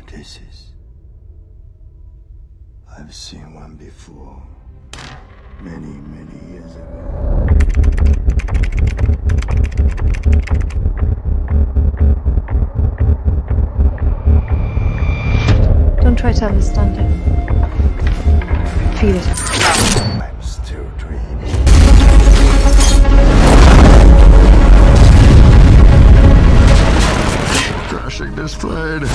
this is. I've seen one before. Many, many years ago. Don't try to understand it. Feel it. I'm still dreaming. Crashing this plane.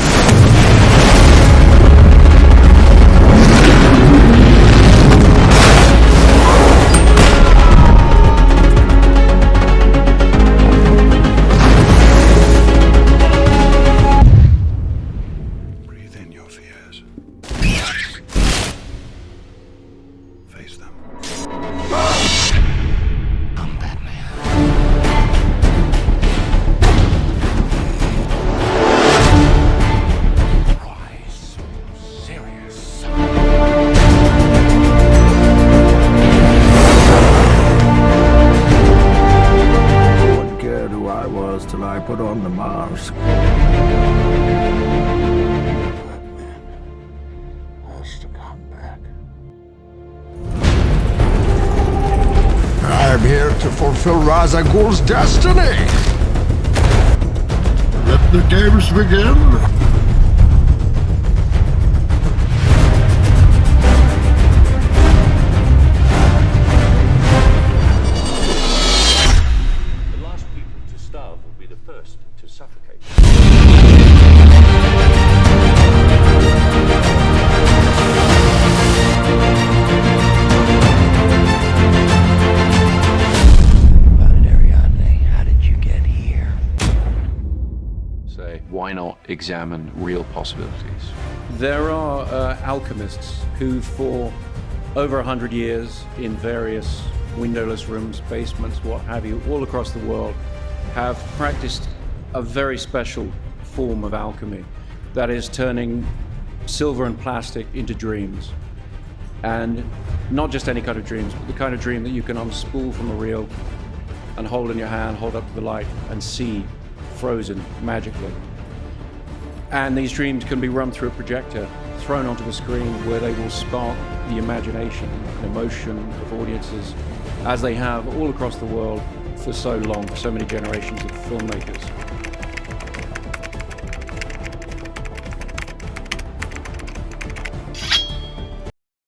Breathe in your fears. Face them. I'm Batman. Why so serious? No one cared who I was till I put on the mask. Batman has to come back. I'm here to fulfill Ra's al Ghul's destiny. Let the games begin. The last people to starve will be the first to suffocate. About it, Ariadne. How did you get here? Say, why not examine real possibilities? There are alchemists who, for over 100 years, in various windowless rooms, basements, what have you, all across the world, have practiced a very special form of alchemy that is turning silver and plastic into dreams. And not just any kind of dreams, but the kind of dream that you can unspool from a reel and hold in your hand, hold up to the light, and see frozen magically. And these dreams can be run through a projector, thrown onto the screen, where they will spark the imagination and emotion of audiences, as they have all across the world for so long, for so many generations of filmmakers.